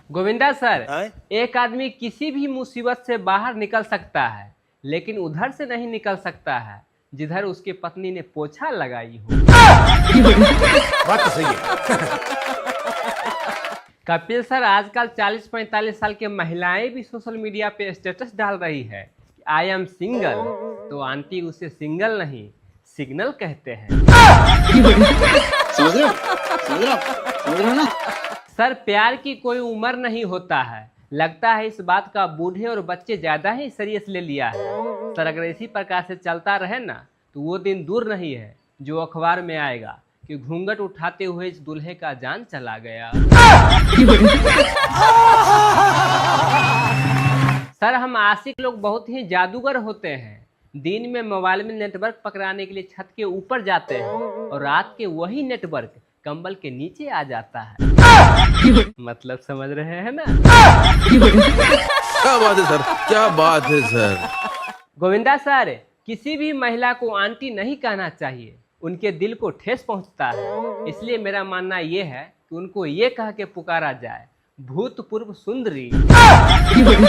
Govinda sir, आए? एक आदमी किसी भी मुसीबत से बाहर निकल सकता है, लेकिन उधर से नहीं निकल सकता है जिधर उसकी पत्नी ने पोछा लगाई हो। बात तो सही है। कपिल सर, आजकल 40-45 साल की महिलाएं भी सोशल मीडिया पे स्टेटस डाल रही है कि आई एम सिंगल, तो आंटी उसे सिंगल नहीं सिग्नल कहते हैं। समझ रहे हो? समझ रहे हो? समझ रहे हो ना? सर, प्यार की कोई उम्र नहीं होता है। लगता है इस बात का बूढ़े और बच्चे ज्यादा ही सीरियस ले लिया है। सर, अगर इसी प्रकार से चलता रहे ना तो वो दिन दूर नहीं है जो अखबार में आएगा कि घूंघट उठाते हुए इस दूल्हे का जान चला गया। सर, हम आशिक लोग बहुत ही जादूगर होते हैं। दिन में मोबाइल में नेटवर्क पकड़ाने के लिए छत के ऊपर जाते हैं और रात के वही नेटवर्क कंबल के नीचे आ जाता है। मतलब समझ रहे हैं ना? क्या बात है सर, क्या बात है सर। गोविंदा सर, किसी भी महिला को आंटी नहीं कहना चाहिए, उनके दिल को ठेस पहुंचता है। इसलिए मेरा मानना ये है कि उनको ये कह के पुकारा जाए, भूतपूर्व सुंदरी। समझ रहे हो?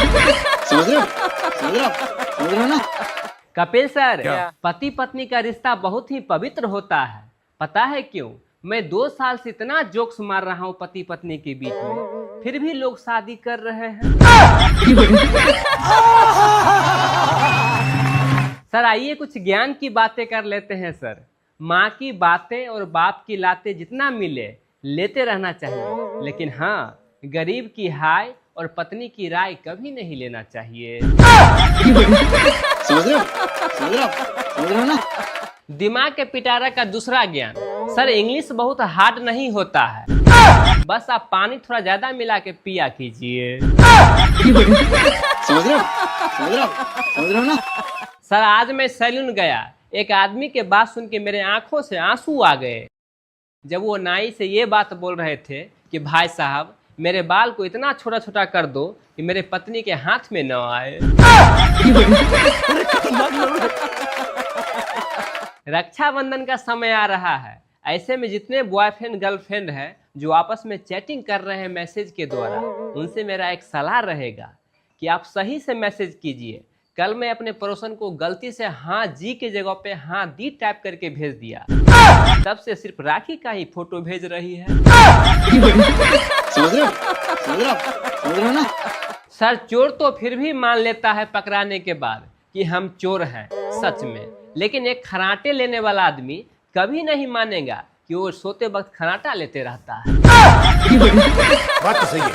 समझ रहे हो? समझ रहे हो ना? कपिल सर, पति पत्नी का रिश्ता बहुत ही पवित्र होता है। पता है क्यों? मैं 2 साल से इतना जोक्स मार रहा हूँ पति पत्नी के बीच में, फिर भी लोग शादी कर रहे हैं। सर, आइए कुछ ज्ञान की बातें कर लेते हैं सर। माँ की बातें और बाप की लातें जितना मिले लेते रहना चाहिए, लेकिन हाँ, गरीब की हाय और पत्नी की राय कभी नहीं लेना चाहिए। समझ रहे हो? समझ रहे हो? समझ रहे हो ना? दिमाग के पिटारा का दूसरा ज्ञान। सर, इंग्लिश बहुत हार्ड नहीं होता है, बस आप पानी थोड़ा ज्यादा मिला के पिया कीजिए। समझ रहे हो? समझ रहे हो? समझ रहे हो ना? सर, आज मैं सैलून गया, एक आदमी के बात सुन के मेरे आंखों से आंसू आ गए जब वो नाई से ये बात बोल रहे थे कि भाई साहब, मेरे बाल को इतना छोटा छोटा कर दो कि मेरे पत्नी के हाथ में न आए। रक्षाबंधन का समय आ रहा है। ऐसे में जितने बॉयफ्रेंड गर्लफ्रेंड हैं जो आपस में चैटिंग कर रहे हैं मैसेज के द्वारा, उनसे मेरा एक सलाह रहेगा कि आप सही से मैसेज कीजिए। कल मैं अपने पड़ोसन को गलती से हाँ जी के जगह पे हाँ दी टाइप करके भेज दिया, तब से सिर्फ राखी का ही फोटो भेज रही है। समझ रहे हो? समझ रहे हो? समझ रहे हो ना? सर, चोर तो फिर भी मान लेता है पकड़ाने के बाद कि हम चोर हैं सच में, लेकिन एक खराटे लेने वाला आदमी कभी नहीं मानेगा कि वो सोते वक्त खराटा लेते रहता है। बात तो सही है।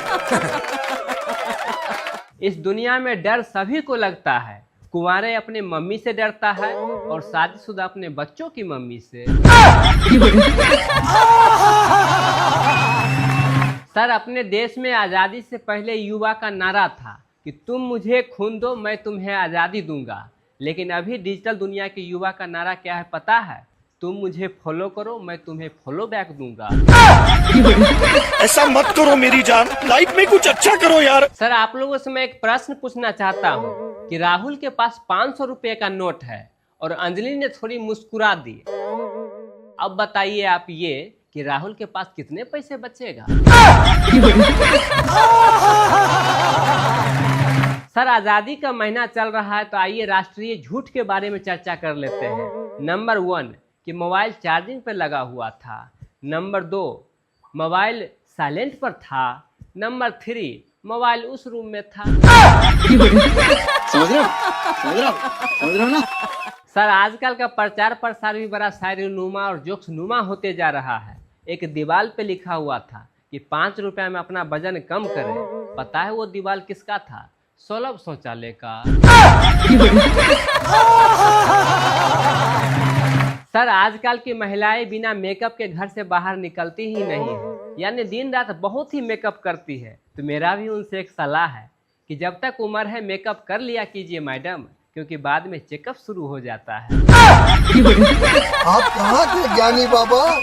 इस दुनिया में डर सभी को लगता है। कुंवारे अपने मम्मी से डरता है और शादीशुदा अपने बच्चों की मम्मी से। सर, अपने देश में आज़ादी से पहले युवा का नारा था कि तुम मुझे खून दो, मैं तुम्हें आज़ादी दूंगा। लेकिन अभी डिजिटल दुनिया के युवा का नारा क्या है पता है? तुम मुझे फॉलो करो, मैं तुम्हें फॉलो बैक दूंगा। ऐसा मत करो मेरी जान, लाइफ में कुछ अच्छा करो यार। सर, आप लोगों से मैं एक प्रश्न पूछना चाहता हूँ कि राहुल के पास 500 रुपए का नोट है और अंजलि ने थोड़ी मुस्कुरा दी। अब बताइए आप ये कि राहुल के पास कितने पैसे बचेगा? सर, आजादी का महीना चल रहा है तो आइए राष्ट्रीय झूठ के बारे में चर्चा कर लेते हैं। नंबर 1 कि मोबाइल चार्जिंग पर लगा हुआ था। नंबर 2, मोबाइल साइलेंट पर था। नंबर 3, मोबाइल उस रूम में था। समझ रहे हो? समझ रहे हो? समझ रहे हो ना? सर, आजकल का प्रचार प्रसार भी बड़ा शायरी नुमा और जोक्स नुमा होते जा रहा है। एक दीवार पे लिखा हुआ था कि 5 रुपए में अपना वजन कम करें। पता है वो दीवार किसका था? सुलभ शौचालय का। सर, आजकल की महिलाएं बिना मेकअप के घर से बाहर निकलती ही नहीं है, यानी दिन रात बहुत ही मेकअप करती है। तो मेरा भी उनसे एक सलाह है कि जब तक उम्र है मेकअप कर लिया कीजिए मैडम, क्योंकि बाद में चेकअप शुरू हो जाता है। आप कहाँ थे ज्ञानी बाबा?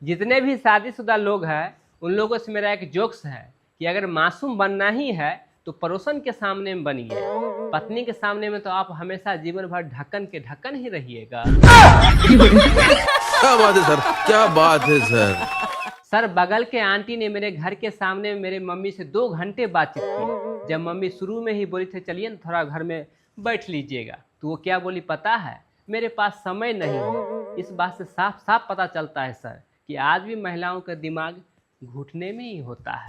जितने भी शादीशुदा लोग हैं उन लोगों से मेरा एक जोक्स है कि अगर मासूम बनना ही है तो पड़ोसन के सामने में बनिए, पत्नी के सामने में तो आप हमेशा जीवन भर ढक्कन के ढक्कन ही रहिएगा। क्या बात है सर, क्या बात है सर। सर बगल के आंटी ने मेरे घर के सामने मेरे मम्मी से 2 घंटे बातचीत की। जब मम्मी शुरू में ही बोली थे चलिए ना थोड़ा घर में बैठ लीजिएगा, तो वो क्या बोली पता है, मेरे पास समय नहीं है। इस बात से साफ साफ पता चलता है सर कि आज भी महिलाओं का दिमाग घुटने में ही होता है।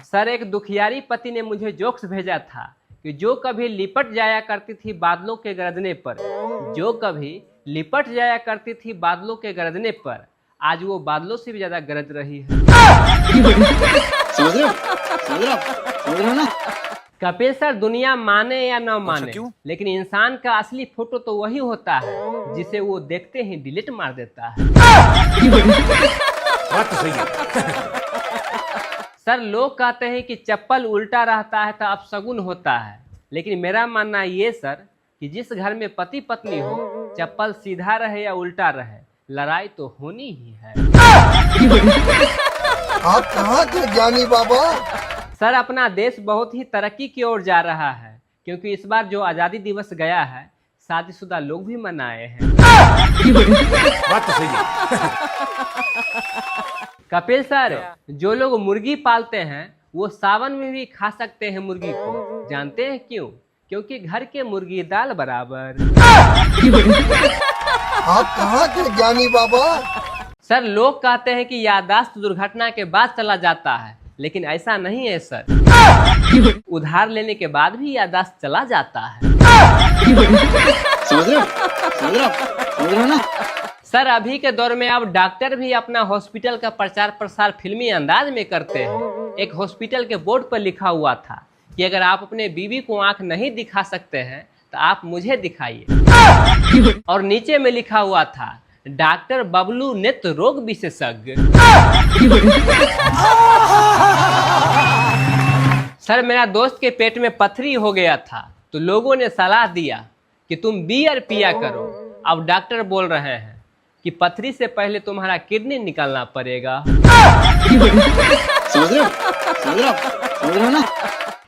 सर एक दुखियारी पति ने मुझे जोक्स भेजा था कि जो कभी लिपट जाया करती थी बादलों के गरजने पर, जो कभी लिपट जाया करती थी बादलों के गरजने पर, आज वो बादलों से भी ज्यादा गरज रही है। समझ रहे हो? समझ रहे हो? समझ रहे हो ना? कपिल सर दुनिया माने या न माने, लेकिन इंसान का असली फोटो तो वही होता है जिसे वो देखते ही डिलीट मार देता है। बात तो सही है। सर लोग कहते हैं कि चप्पल उल्टा रहता है तो अपशगुन होता है, लेकिन मेरा मानना ये सर कि जिस घर में पति पत्नी हो, चप्पल सीधा रहे या उल्टा रहे, लड़ाई तो होनी ही है। आप कहाँ थे ज्ञानी बाबा? सर अपना देश बहुत ही तरक्की की ओर जा रहा है, क्योंकि इस बार जो आज़ादी दिवस गया है शादीशुदा लोग भी मनाए हैं। बात तो सही है। कपिल सर जो लोग मुर्गी पालते हैं वो सावन में भी खा सकते हैं मुर्गी को, जानते हैं क्यों? क्योंकि घर के मुर्गी दाल बराबर। आप कहाँ थे ज्ञानी बाबा? सर लोग कहते हैं कि याददाश्त दुर्घटना के बाद चला जाता है, लेकिन ऐसा नहीं है सर, उधार लेने के बाद भी याददाश्त चला जाता है। समझ रहे हो? समझ रहे हो? समझ रहे हो ना? सर अभी के दौर में अब डॉक्टर भी अपना हॉस्पिटल का प्रचार प्रसार फिल्मी अंदाज में करते हैं। एक हॉस्पिटल के बोर्ड पर लिखा हुआ था कि अगर आप अपने बीवी को आंख नहीं दिखा सकते हैं तो आप मुझे दिखाइए, और नीचे में लिखा हुआ था डॉक्टर बबलू नेत्र रोग विशेषज्ञ। सर मेरा दोस्त के पेट में पथरी हो गया था तो लोगों ने सलाह दिया कि तुम बियर पिया करो। अब डॉक्टर बोल रहे हैं कि पथरी से पहले तुम्हारा किडनी निकालना पड़ेगा। समझ रहे हो? समझ रहे हो? समझ रहे हो ना?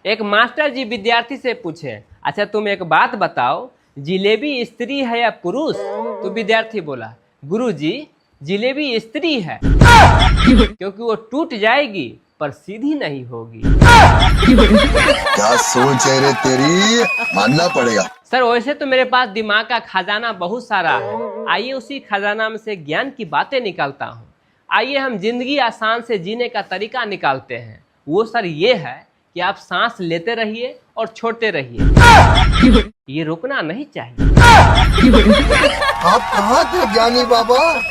एक मास्टर जी विद्यार्थी से पूछे, अच्छा तुम एक बात बताओ, जिलेबी स्त्री है या पुरुष? तो विद्यार्थी बोला, गुरुजी जिलेबी स्त्री है, क्योंकि वो टूट जाएगी पर सीधी नहीं होगी। क्या सोच है रे तेरी, मानना पड़ेगा। सर वैसे तो मेरे पास दिमाग का खजाना बहुत सारा है, आइए उसी खजाना में से ज्ञान की बातें निकालता हूँ। आइए हम जिंदगी आसान से जीने का तरीका निकालते हैं। वो सर ये है कि आप सांस लेते रहिए और छोड़ते रहिए, ये रुकना नहीं चाहिए। आप कहाँ थे ज्ञानी बाबा?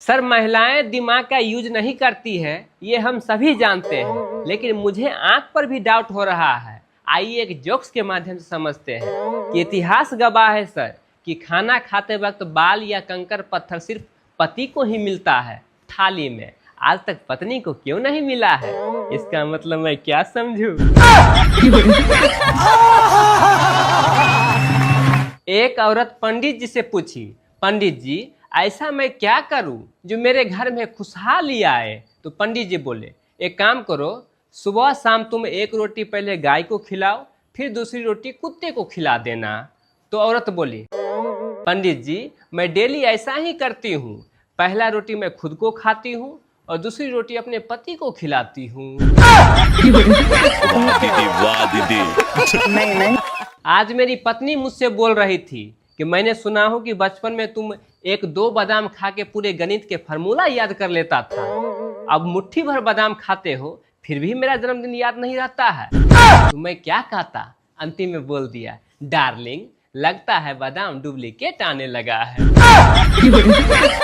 सर महिलाएं दिमाग का यूज नहीं करती है, ये हम सभी जानते हैं, लेकिन मुझे आंख पर भी डाउट हो रहा है। आइए एक जोक्स के माध्यम से समझते हैं कि इतिहास गवाह है सर कि खाना खाते वक्त बाल या कंकर पत्थर सिर्फ पति को ही मिलता है थाली में, आज तक पत्नी को क्यों नहीं मिला है? इसका मतलब मैं क्या समझूं? एक औरत पंडित जी से पूछी, पंडित जी ऐसा मैं क्या करूं जो मेरे घर में खुशहाली आए? तो पंडित जी बोले, एक काम करो, सुबह शाम तुम एक रोटी पहले गाय को खिलाओ, फिर दूसरी रोटी कुत्ते को खिला देना। तो औरत बोली, पंडित जी मैं डेली ऐसा ही करती हूँ, पहला रोटी मैं खुद को खाती हूँ और दूसरी रोटी अपने पति को खिलाती हूँ। वाह दीदी। नहीं। आज मेरी पत्नी मुझसे बोल रही थी कि मैंने सुना हो कि बचपन में तुम 1-2 बादाम खा के पूरे गणित के फार्मूला याद कर लेता था, अब मुट्ठी भर बादाम खाते हो फिर भी मेरा जन्मदिन याद नहीं रहता है। तो मैं क्या कहता, अंतिम में बोल दिया, डार्लिंग लगता है बादाम डुप्लीकेट आने लगा है।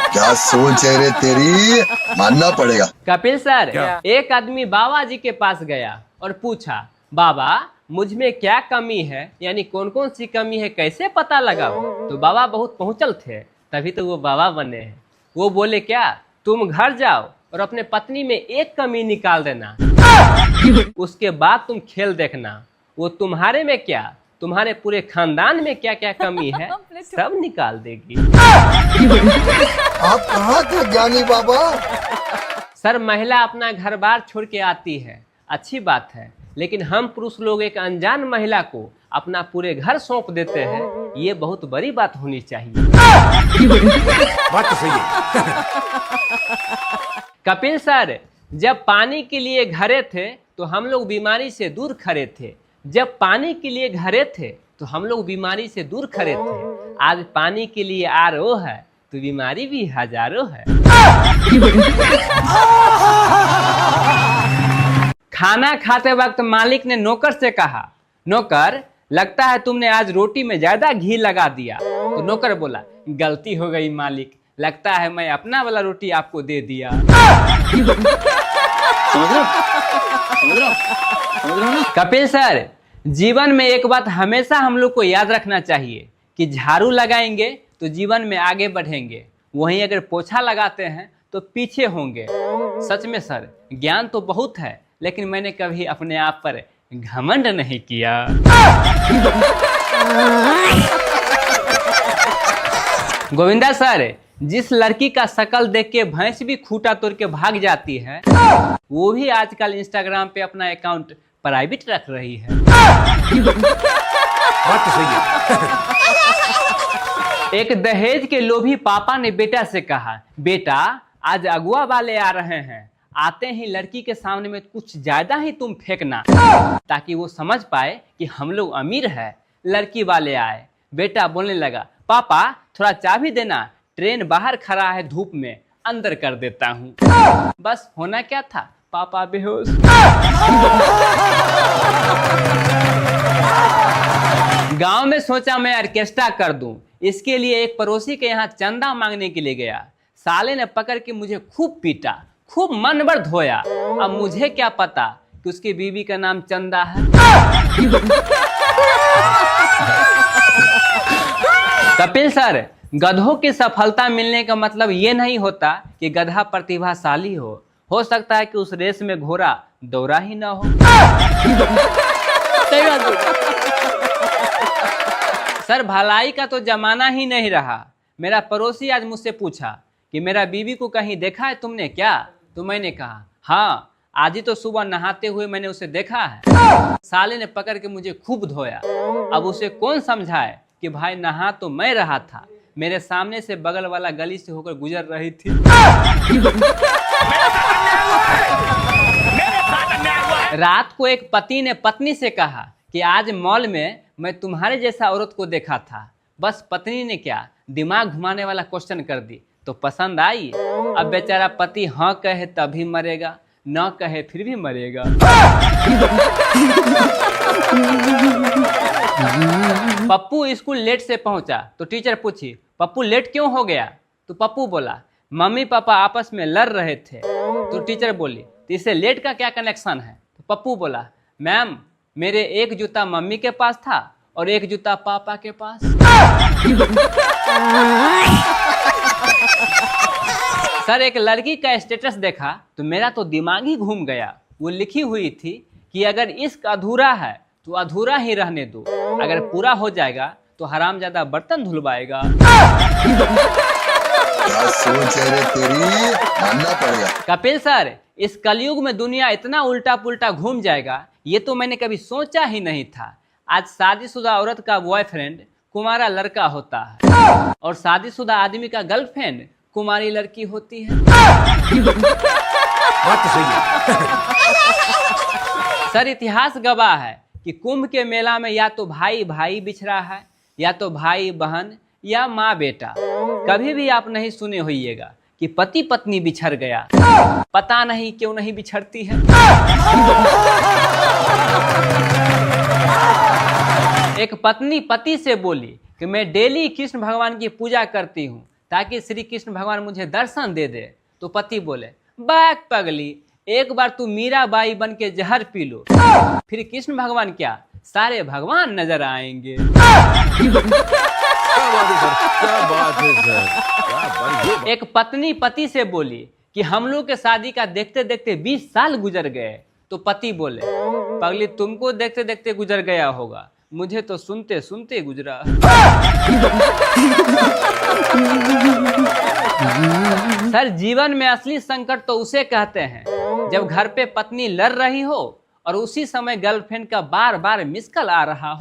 क्या सोच है रे तेरी, मानना पड़ेगा। कपिल सर एक आदमी बाबा जी के पास गया और पूछा, बाबा मुझ में क्या कमी है, यानी कौन कौन सी कमी है कैसे पता लगाओ? तो बाबा बहुत पहुंचल थे, तभी तो वो बाबा बने हैं। वो बोले, क्या तुम घर जाओ और अपने पत्नी में एक कमी निकाल देना, उसके बाद तुम खेल देखना, वो तुम्हारे में क्या, तुम्हारे पूरे खानदान में क्या क्या कमी है सब निकाल देगी। आप कहाँ थे ज्ञानी बाबा? सर महिला अपना घर बार छोड़ के आती है, अच्छी बात है, लेकिन हम पुरुष लोग एक अनजान महिला को अपना पूरे घर सौंप देते हैं, ये बहुत बड़ी बात होनी चाहिए। बात तो सही है। कपिल सर, जब पानी के लिए घरे थे तो हम लोग बीमारी से दूर खड़े थे। जब पानी के लिए घरे थे तो हम लोग बीमारी से दूर खड़े थे। आज पानी के लिए आरओ है तो बीमारी भी हजारों है। खाना खाते वक्त मालिक ने नौकर से कहा, नौकर लगता है तुमने आज रोटी में ज्यादा घी लगा दिया। तो नौकर बोला, गलती हो गई मालिक, लगता है मैं अपना वाला रोटी आपको दे दिया। समझ रहे हो? समझ रहे हो? समझ रहे हो ना? कपिल सर, जीवन में एक बात हमेशा हम लोग को याद रखना चाहिए कि झाड़ू लगाएंगे तो जीवन में आगे बढ़ेंगे, वहीं अगर पोछा लगाते हैं तो पीछे होंगे। सच में सर, ज्ञान तो बहुत है, लेकिन मैंने कभी अपने आप पर घमंड नहीं किया। गोविंदा सर, जिस लड़की का शकल देख के भैंस भी खूंटा तोड़ के भाग जाती है, वो भी आजकल इंस्टाग्राम पे अपना अकाउंट प्राइवेट रख रही है। बात तो सही है। एक दहेज के लोभी पापा ने बेटा से कहा, बेटा आज अगुआ वाले आ रहे हैं, आते ही लड़की के सामने में कुछ ज्यादा ही तुम फेंकना, ताकि वो समझ पाए कि हम लोग अमीर है। लड़की वाले आए, बेटा बोलने लगा, पापा थोड़ा चाबी देना, ट्रेन बाहर खड़ा है धूप में, अंदर कर देता हूँ। बस होना क्या था, पापा बेहोश। गांव में सोचा मैं ऑर्केस्ट्रा कर दूं, इसके लिए एक पड़ोसी के यहाँ चंदा मांगने के लिए गया। साले ने पकड़ के मुझे खूब पीटा, खूब मन भर धोया। अब मुझे क्या पता कि उसकी बीवी का नाम चंदा है। कपिल सर, गधों की सफलता मिलने का मतलब ये नहीं होता कि गधा प्रतिभाशाली हो सकता है कि उस रेस में घोड़ा दौड़ा ही ना हो। सर, भलाई का तो जमाना ही नहीं रहा। मेरा पड़ोसी आज मुझसे पूछा कि मेरा बीवी को कहीं देखा है तुमने क्या? तो मैंने कहा, हाँ आज ही तो सुबह नहाते हुए मैंने उसे देखा है। साले ने पकड़ के मुझे खूब धोया। अब उसे कौन समझाए कि भाई नहा तो मैं रहा था, मेरे सामने से बगल वाला गली से होकर गुजर रही थी। रात को एक पति ने पत्नी से कहा कि आज मॉल में मैं तुम्हारे जैसा औरत को देखा था। बस पत्नी ने क्या दिमाग घुमाने वाला क्वेश्चन कर दी तो पसंद आई। अब बेचारा पति हाँ कहे तभी मरेगा, न कहे फिर भी मरेगा। पप्पू स्कूल लेट से पहुंचा तो टीचर पूछी, पप्पू लेट क्यों हो गया? तो पप्पू बोला, मम्मी पापा आपस में लड़ रहे थे। तो टीचर बोली, तो इससे लेट का क्या कनेक्शन है? तो पप्पू बोला, मैम मेरे एक जूता मम्मी के पास था और एक जूता पापा के पास। सर, एक लड़की का स्टेटस देखा तो मेरा तो दिमाग ही घूम गया। वो लिखी हुई थी कि अगर इश्क अधूरा है तो अधूरा ही रहने दो, अगर पूरा हो जाएगा तो हरामजादा बर्तन धुलवाएगा। क्या सोच है रे तेरी, मानना पड़ेगा। कपिल सर, इस कलयुग में दुनिया इतना उल्टा पुल्टा घूम जाएगा, ये तो मैंने कभी सोचा ही नहीं था। आज शादीशुदा औरत का बॉयफ्रेंड कुमारा लड़का होता है और शादीशुदा आदमी का गर्लफ्रेंड कुमारी लड़की होती है। बात तो सही है। सर, इतिहास गवाह है कि कुंभ के मेला में या तो भाई भाई बिछड़ा है, या तो भाई बहन, या माँ बेटा। कभी भी आप नहीं सुने होइएगा कि पति पत्नी बिछड़ गया। पता नहीं क्यों नहीं बिछड़ती है। एक पत्नी पति से बोली कि मैं डेली कृष्ण भगवान की पूजा करती हूँ ताकि श्री कृष्ण भगवान मुझे दर्शन दे दे। तो पति बोले, बैक पगली, एक बार तू मीराबाई बन के जहर पी लो, फिर कृष्ण भगवान क्या सारे भगवान नजर आएंगे। एक पत्नी पति से बोली कि हम लोग के शादी का देखते देखते 20 साल गुजर गए। तो पति बोले, पगली तुमको देखते देखते गुजर गया होगा, मुझे तो सुनते सुनते गुजरा। सर, जीवन में असली संकट तो उसे कहते हैं जब घर पे पत्नी लड़ रही हो और उसी समय गर्लफ्रेंड का बार बार मिस कॉल आ रहा हो।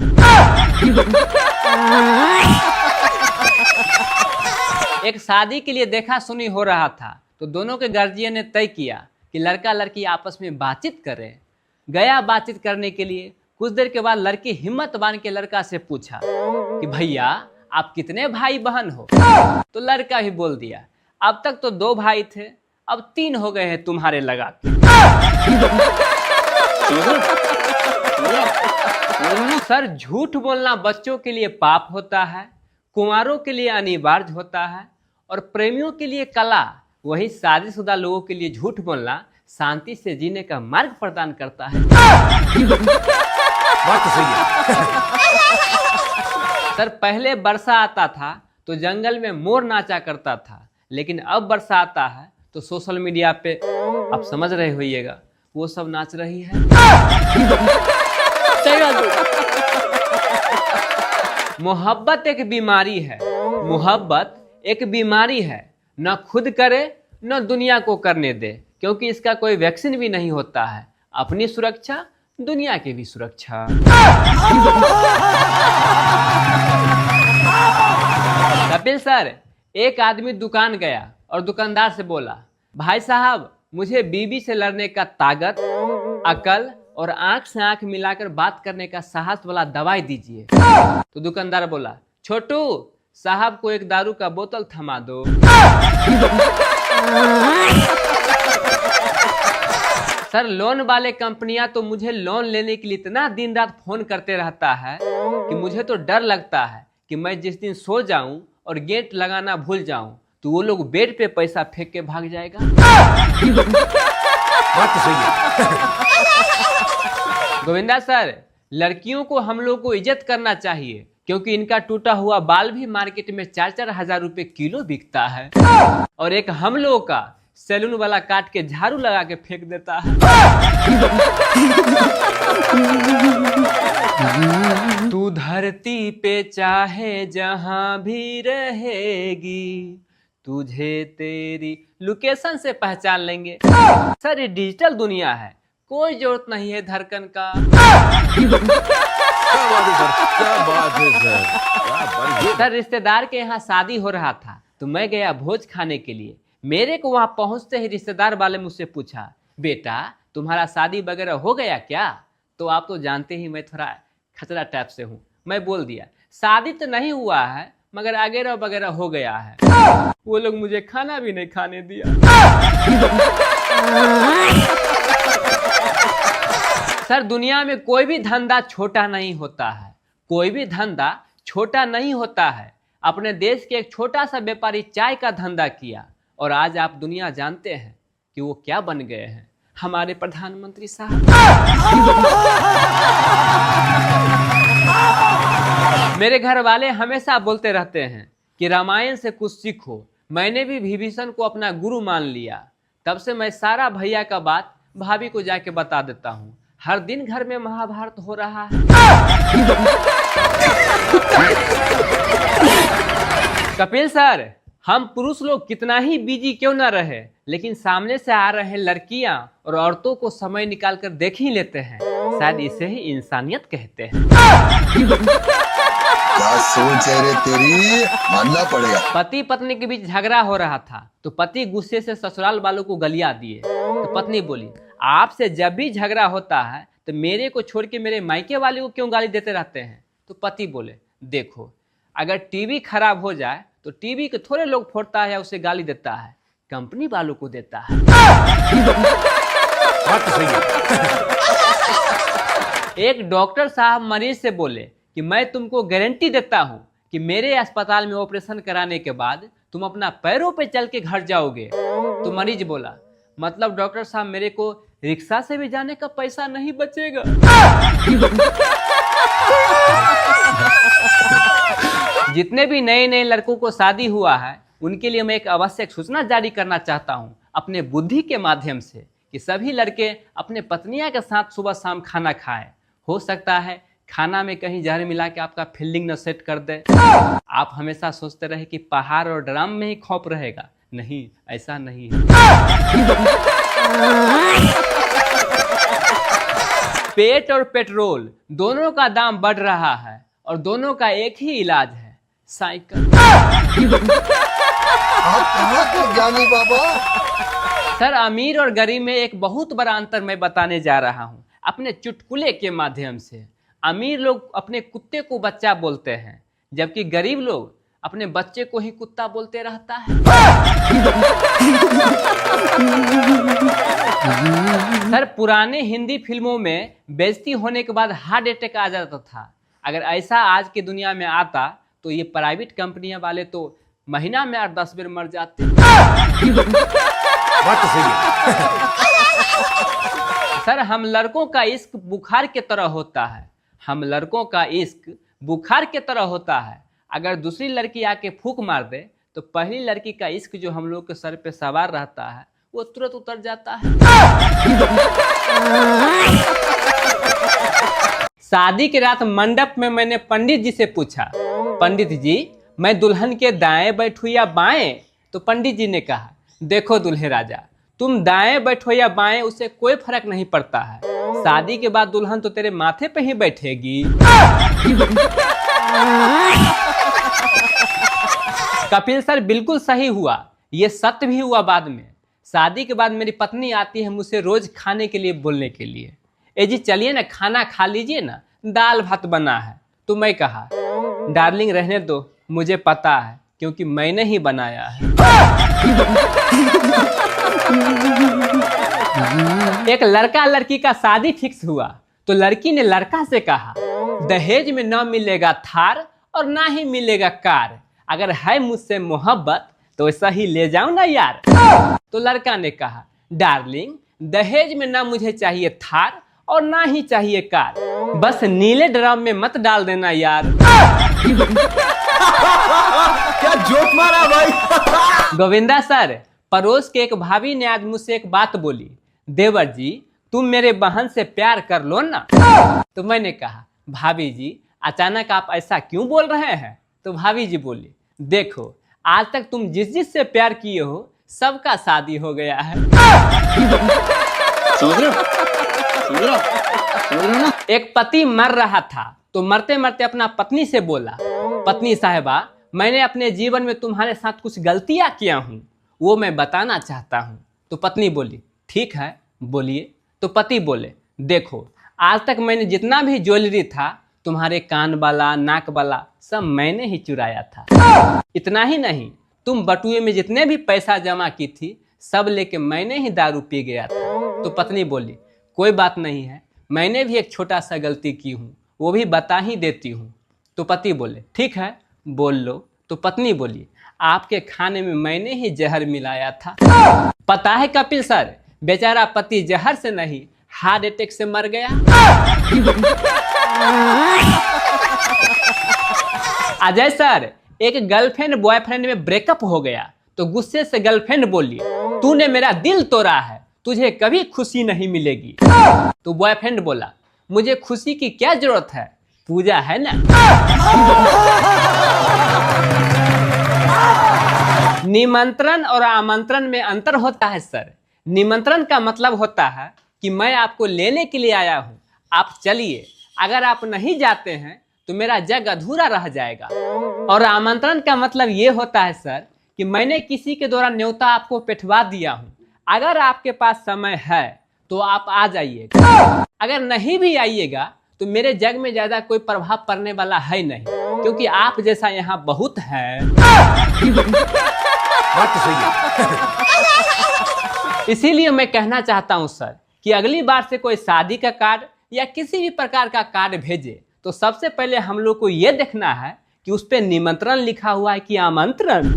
एक शादी के लिए देखा सुनी हो रहा था, तो दोनों के गार्जियन ने तय किया कि लड़का लड़की आपस में बातचीत करें। गया बातचीत करने के लिए। कुछ देर के बाद लड़की हिम्मत बांध के लड़का से पूछा कि भैया आप कितने भाई बहन हो? तो लड़का भी बोल दिया, अब तक तो 2 भाई थे, अब 3 हो गए हैं तुम्हारे लगा के। सर, झूठ बोलना बच्चों के लिए पाप होता है, कुंवारों के लिए अनिवार्य होता है, और प्रेमियों के लिए कला। वही शादीशुदा लोगों के लिए झूठ बोलना शांति से जीने का मार्ग प्रदान करता है। बात तो सही है। सर, पहले वर्षा आता था तो जंगल में मोर नाचा करता था, लेकिन अब वर्षा आता है तो सोशल मीडिया पे, आप समझ रहे होइएगा, वो सब नाच रही है। मोहब्बत एक बीमारी है, मोहब्बत एक बीमारी है, न खुद करे न दुनिया को करने दे, क्योंकि इसका कोई वैक्सीन भी नहीं होता है। अपनी सुरक्षा, दुनिया की भी सुरक्षा। कपिल सर, एक आदमी दुकान गया और दुकानदार से बोला, भाई साहब मुझे बीवी से लड़ने का ताकत, अकल और आंख से आंख मिलाकर बात करने का साहस वाला दवाई दीजिए। तो दुकानदार बोला, छोटू साहब को एक दारू का बोतल थमा दो। सर, लोन वाले कंपनियां तो मुझे लोन लेने के लिए इतना दिन रात फोन करते रहता है कि मुझे तो डर लगता है कि मैं जिस दिन सो जाऊं और गेट लगाना भूल जाऊं तो वो लोग बेड पे पैसा फेंक के भाग जाएगा। बात तो सही है। गोविंदा सर, लड़कियों को हम लोग को इज्जत करना चाहिए, क्योंकि इनका टूटा हुआ बाल भी मार्केट में 4-4 हजार रुपए किलो बिकता है, और एक हम लोगों का सैलून वाला काट के झाड़ू लगा के फेंक देता है। तू धरती पे चाहे जहां भी रहेगी, तुझे तेरी लोकेशन से पहचान लेंगे। सर, ये डिजिटल दुनिया है, कोई जरूरत नहीं है धड़कन का। सर, रिश्तेदार के यहाँ शादी हो रहा था तो मैं गया भोज खाने के लिए। मेरे को वहां पहुंचते ही रिश्तेदार वाले मुझसे पूछा, बेटा तुम्हारा शादी वगैरह हो गया क्या? तो आप तो जानते ही मैं थोड़ा खतरा टाइप से हूँ। मैं बोल दिया, शादी तो नहीं हुआ है मगर वगैरह वगैरह हो गया है। वो लोग मुझे खाना भी नहीं खाने दिया। सर, दुनिया में कोई भी धंधा छोटा नहीं होता है, कोई भी धंधा छोटा नहीं होता है। अपने देश के एक छोटा सा व्यापारी चाय का धंधा किया और आज आप दुनिया जानते हैं कि वो क्या बन गए हैं, हमारे प्रधानमंत्री साहब। मेरे घर वाले हमेशा बोलते रहते हैं कि रामायण से कुछ सीखो। मैंने भी विभीषण को अपना गुरु मान लिया। तब से मैं सारा भैया का बात भाभी को जाके बता देता हूँ। हर दिन घर में महाभारत हो रहा है। कपिल सर, हम पुरुष लोग कितना ही बिजी क्यों ना रहे, लेकिन सामने से आ रहे लड़कियां और औरतों को समय निकाल कर देख ही लेते हैं। शायद इसे ही इंसानियत कहते हैं। क्या सोच है रे तेरी, मानना पड़ेगा। पति पत्नी के बीच झगड़ा हो रहा था तो पति गुस्से से ससुराल वालों को गलिया दिए। तो पत्नी बोली, आपसे जब भी झगड़ा होता है तो मेरे को छोड़ के मेरे मायके वाले को क्यों गाली देते रहते हैं? तो पति बोले, देखो अगर टीवी खराब हो जाए तो टीवी के थोड़े लोग फोड़ता है या उसे गाली देता है, कंपनी वालों को देता है। बात तो सही है। एक डॉक्टर साहब मरीज से बोले कि मैं तुमको गारंटी देता हूं कि मेरे अस्पताल में ऑपरेशन कराने के बाद तुम अपना पैरों पे चल के घर जाओगे। तो मरीज बोला, मतलब डॉक्टर साहब मेरे को रिक्शा से भी जाने का पैसा नहीं बचेगा। जितने भी नए नए लड़कों को शादी हुआ है उनके लिए मैं एक आवश्यक सूचना जारी करना चाहता हूं अपने बुद्धि के माध्यम से, कि सभी लड़के अपने पत्नियां के साथ सुबह शाम खाना खाएं। हो सकता है खाना में कहीं जहर मिला के आपका फील्डिंग न सेट कर दे। आप हमेशा सोचते रहे कि पहाड़ और ड्राम में ही खौफ रहेगा, नहीं, ऐसा नहीं है। पेट और पेट्रोल दोनों का दाम बढ़ रहा है और दोनों का एक ही इलाज है, साइकिल। आप कहाँ के ज्ञानी बाबा। सर, अमीर और गरीब में एक बहुत बड़ा अंतर मैं बताने जा रहा हूँ अपने चुटकुले के माध्यम से। अमीर लोग अपने कुत्ते को बच्चा बोलते हैं, जबकि गरीब लोग अपने बच्चे को ही कुत्ता बोलते रहता है। सर, पुराने हिंदी फिल्मों में बेइज्जती होने के बाद हार्ट अटैक आ जाता था। अगर ऐसा आज की दुनिया में आता तो ये प्राइवेट कंपनियां वाले तो महीना में 8-10 बार मर जाते। बात तो सही है। सर, हम लड़कों का इश्क बुखार के तरह होता है। हम लड़कों का इश्क बुखार के तरह होता है। अगर दूसरी लड़की आके फूंक मार दे तो पहली लड़की का इश्क जो हम लोग के सर पे सवार रहता है वो तुरंत उतर जाता है। शादी की रात मंडप में मैंने पंडित जी से पूछा, पंडित जी मैं दुल्हन के दाएं बैठूं या बाएं? तो पंडित जी ने कहा, देखो दुल्हे राजा, तुम दाएं बैठो या बाएं उससे कोई फर्क नहीं पड़ता है। शादी के बाद दुल्हन तो तेरे माथे पे ही बैठेगी। कपिल सर, बिल्कुल सही हुआ, ये सत्य भी हुआ। बाद में शादी के बाद मेरी पत्नी आती है मुझसे रोज खाने के लिए बोलने के लिए, ए जी चलिए ना खाना खा लीजिए ना, दाल भात बना है। तो मैं कहा, डार्लिंग रहने दो, मुझे पता है क्योंकि मैंने ही बनाया है। एक लड़का लड़की का शादी फिक्स हुआ तो लड़की ने लड़का से कहा, दहेज में ना मिलेगा थार और ना ही मिलेगा कार, अगर है मुझसे मोहब्बत तो ऐसा ही ले जाओ ना यार। तो लड़का ने कहा, डार्लिंग दहेज में ना मुझे चाहिए थार और ना ही चाहिए कार, बस नीले ड्रम में मत डाल देना यार। क्या जोक मारा भाई। गोविंदा सर, पड़ोस के एक भाभी ने आज मुझसे एक बात बोली, देवर जी तुम मेरे बहन से प्यार कर लो ना। तो मैंने कहा, भाभी जी अचानक आप ऐसा क्यों बोल रहे हैं? तो भाभी जी बोली, देखो आज तक तुम जिस जिस से प्यार किए हो सबका शादी हो गया है। समझ रहे हो, समझ रहे हो, समझ रहे हो ना। एक पति मर रहा था तो मरते मरते अपना पत्नी से बोला, पत्नी साहिबा मैंने अपने जीवन में तुम्हारे साथ कुछ गलतियां किया हूं, वो मैं बताना चाहता हूं। तो पत्नी बोली, ठीक है बोलिए। तो पति बोले, देखो आज तक मैंने जितना भी ज्वेलरी था तुम्हारे कान वाला नाक वाला सब मैंने ही चुराया था। इतना ही नहीं, तुम बटुए में जितने भी पैसा जमा की थी सब लेके मैंने ही दारू पी गया था। तो पत्नी बोली, कोई बात नहीं है, मैंने भी एक छोटा सा गलती की हूँ, वो भी बता ही देती हूँ। तो पति बोले, ठीक है बोल लो। तो पत्नी बोली, आपके खाने में मैंने ही जहर मिलाया था। पता है कपिल सर, बेचारा पति जहर से नहीं हार्ट अटैक से मर गया। अजय सर, एक गर्लफ्रेंड बॉयफ्रेंड में ब्रेकअप हो गया तो गुस्से से गर्लफ्रेंड बोली, तूने मेरा दिल तोड़ा है, तुझे कभी खुशी नहीं मिलेगी। तो बॉयफ्रेंड बोला, मुझे खुशी की क्या जरूरत है, पूजा है ना। निमंत्रण और आमंत्रण में अंतर होता है सर। निमंत्रण का मतलब होता है कि मैं आपको लेने के लिए आया हूँ, आप चलिए, अगर आप नहीं जाते हैं तो मेरा जग अधूरा रह जाएगा। और आमंत्रण का मतलब ये होता है सर कि मैंने किसी के द्वारा न्योता आपको पिठवा दिया हूँ, अगर आपके पास समय है तो आप आ जाइएगा, अगर नहीं भी आइएगा तो मेरे जग में ज्यादा कोई प्रभाव पड़ने वाला है नहीं, क्योंकि आप जैसा यहाँ बहुत है। बात तो सही है। इसीलिए मैं कहना चाहता हूँ सर कि अगली बार से कोई शादी का कार्ड या किसी भी प्रकार का कार्ड भेजे तो सबसे पहले हम लोग को यह देखना है कि उस पे निमंत्रण लिखा हुआ है कि आमंत्रण।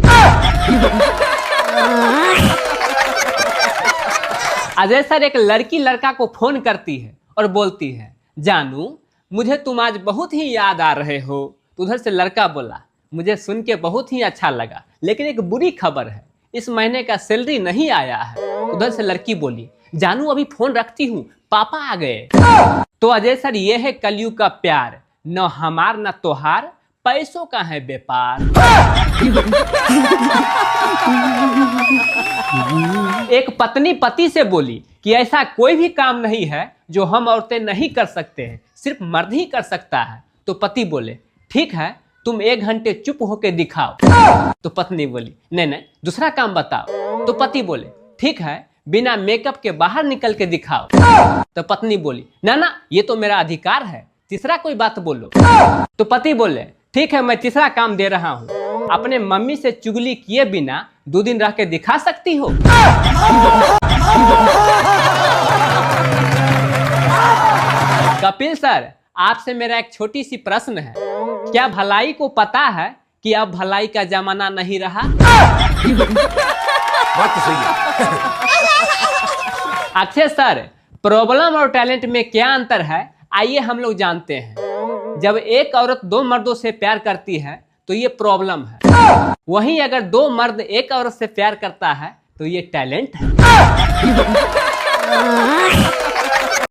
अजय सर, एक लड़की लड़का को फोन करती है और बोलती है, जानू मुझे तुम आज बहुत ही याद आ रहे हो। तो उधर से लड़का बोला, मुझे सुन के बहुत ही अच्छा लगा, लेकिन एक बुरी खबर है, इस महीने का सैलरी नहीं आया है। उधर से लड़की बोली, जानू अभी फोन रखती हूँ, पापा आ गए। तो अजय सर, ये है कलयुग का प्यार, न हमार न तोहार, पैसों का है व्यापार। एक पत्नी पति से बोली कि ऐसा कोई भी काम नहीं है जो हम औरतें नहीं कर सकते हैं, सिर्फ मर्द ही कर सकता है। तो पति बोले ठीक है, तुम 1 घंटे चुप होके दिखाओ। तो पत्नी बोली नहीं नहीं, दूसरा काम बताओ। तो पति बोले ठीक है, बिना मेकअप के बाहर निकल के दिखाओ। तो पत्नी बोली ना ना, ये तो मेरा अधिकार है, तीसरा कोई बात बोलो। तो पति बोले ठीक है, मैं तीसरा काम दे रहा हूँ, अपने मम्मी से चुगली किए बिना 2 दिन रह के दिखा सकती हो। कपिल सर, आपसे मेरा एक छोटी सी प्रश्न है, क्या भलाई को पता है कि अब भलाई का जमाना नहीं रहा? बात तो सही है। अक्षय सर, प्रॉब्लम और टैलेंट में क्या अंतर है, आइए हम लोग जानते हैं। जब एक औरत 2 मर्दों से प्यार करती है तो ये प्रॉब्लम है, वहीं अगर 2 मर्द एक औरत से प्यार करता है तो ये टैलेंट है।